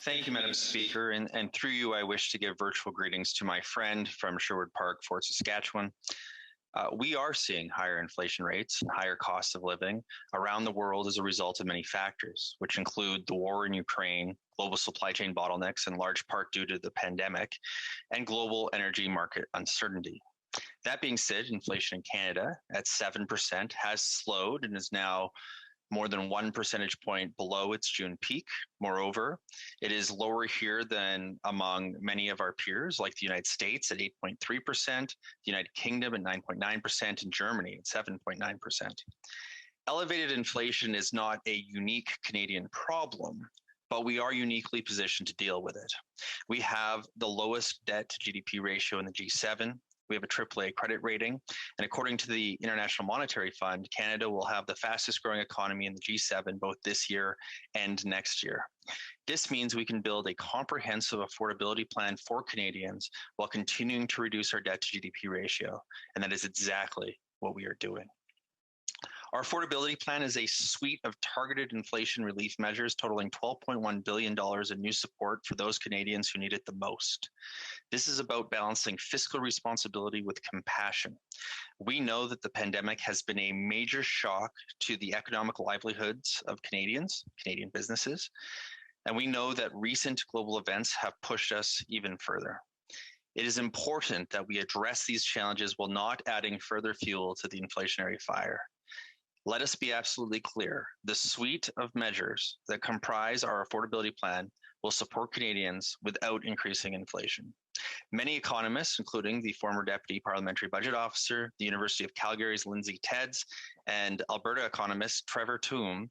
Thank you, Madam Speaker. And through you, I wish to give virtual greetings to my friend from Sherwood Park, Fort Saskatchewan. We are seeing higher inflation rates and higher costs of living around the world as a result of many factors, which include the war in Ukraine, global supply chain bottlenecks, in large part due to the pandemic, and global energy market uncertainty. That being said, inflation in Canada at 7% has slowed and is now more than 1 percentage point below its June peak. Moreover, it is lower here than among many of our peers, like the United States at 8.3%, the United Kingdom at 9.9%, and Germany at 7.9%. Elevated inflation is not a unique Canadian problem, but we are uniquely positioned to deal with it. We have the lowest debt to GDP ratio in the G7. We have a AAA credit rating. And according to the International Monetary Fund, Canada will have the fastest growing economy in the G7 both this year and next year. This means we can build a comprehensive affordability plan for Canadians while continuing to reduce our debt to GDP ratio. And that is exactly what we are doing. Our affordability plan is a suite of targeted inflation relief measures totaling $12.1 billion in new support for those Canadians who need it the most. This is about balancing fiscal responsibility with compassion. We know that the pandemic has been a major shock to the economic livelihoods of Canadians, Canadian businesses, and we know that recent global events have pushed us even further. It is important that we address these challenges while not adding further fuel to the inflationary fire. Let us be absolutely clear. The suite of measures that comprise our affordability plan will support Canadians without increasing inflation. Many economists, including the former Deputy Parliamentary Budget Officer, the University of Calgary's Lindsay Tedds, and Alberta economist Trevor Toom,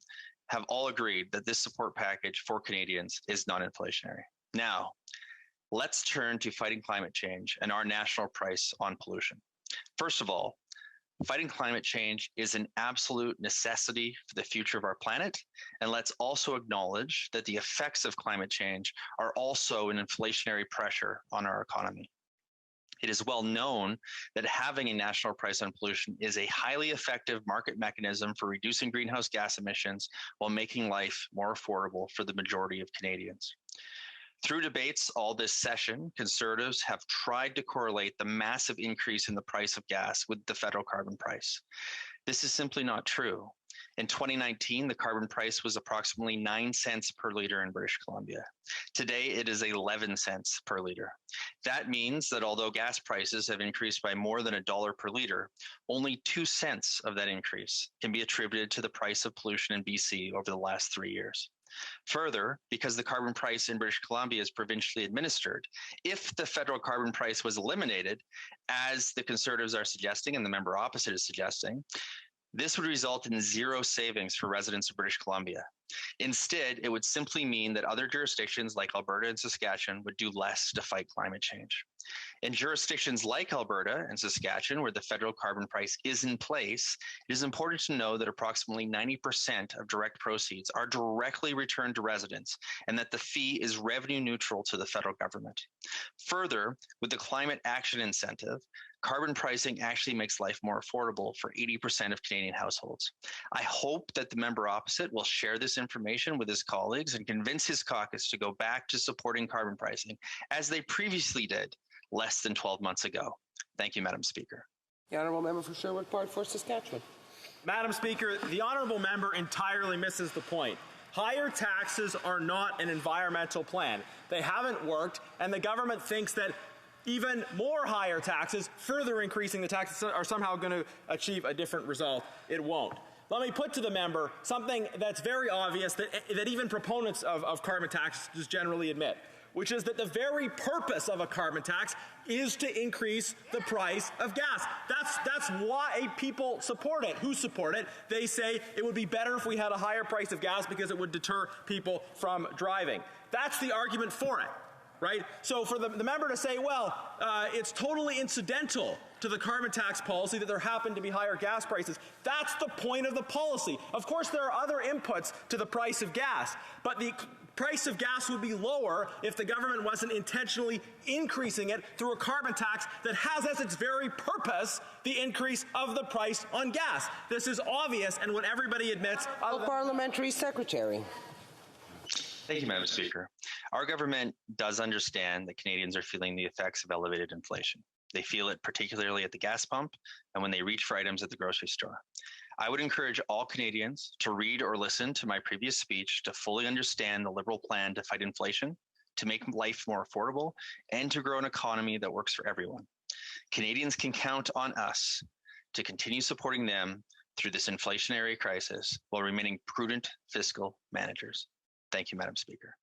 have all agreed that this support package for Canadians is non-inflationary. Now, let's turn to fighting climate change and our national price on pollution. First of all, fighting climate change is an absolute necessity for the future of our planet. And let's also acknowledge that the effects of climate change are also an inflationary pressure on our economy. It is well known that having a national price on pollution is a highly effective market mechanism for reducing greenhouse gas emissions while making life more affordable for the majority of Canadians. Through debates all this session, Conservatives have tried to correlate the massive increase in the price of gas with the federal carbon price. This is simply not true. In 2019, the carbon price was approximately 9 cents per liter in British Columbia. Today, it is 11 cents per liter. That means that although gas prices have increased by more than $1 per liter, only 2 cents of that increase can be attributed to the price of pollution in BC over the last 3 years. Further, because the carbon price in British Columbia is provincially administered, if the federal carbon price was eliminated, as the Conservatives are suggesting and the member opposite is suggesting, this would result in zero savings for residents of British Columbia. Instead, it would simply mean that other jurisdictions like Alberta and Saskatchewan would do less to fight climate change. In jurisdictions like Alberta and Saskatchewan, where the federal carbon price is in place, it is important to know that approximately 90% of direct proceeds are directly returned to residents and that the fee is revenue neutral to the federal government. Further, with the climate action incentive, carbon pricing actually makes life more affordable for 80% of Canadian households. I hope that the member opposite will share this information with his colleagues and convince his caucus to go back to supporting carbon pricing, as they previously did less than 12 months ago. Thank you, Madam Speaker. The Honourable Member for Sherwood Park, Fort Saskatchewan. Madam Speaker, the Honourable Member entirely misses the point. Higher taxes are not an environmental plan. They haven't worked, and the government thinks that even more higher taxes, further increasing the taxes, are somehow going to achieve a different result. It won't. Let me put to the member something that's very obvious that even proponents of carbon taxes generally admit, which is that the very purpose of a carbon tax is to increase the price of gas. That's why people support it. Who support it? They say it would be better if we had a higher price of gas because it would deter people from driving. That's the argument for it. Right? So for the member to say, well, it's totally incidental to the carbon tax policy that there happen to be higher gas prices, that's the point of the policy. Of course, there are other inputs to the price of gas, but the price of gas would be lower if the government wasn't intentionally increasing it through a carbon tax that has as its very purpose the increase of the price on gas. This is obvious, and what everybody admits... Parliamentary Secretary. Thank you, Madam Speaker. Our government does understand that Canadians are feeling the effects of elevated inflation. They feel it particularly at the gas pump and when they reach for items at the grocery store. I would encourage all Canadians to read or listen to my previous speech to fully understand the Liberal plan to fight inflation, to make life more affordable, and to grow an economy that works for everyone. Canadians can count on us to continue supporting them through this inflationary crisis while remaining prudent fiscal managers. Thank you, Madam Speaker.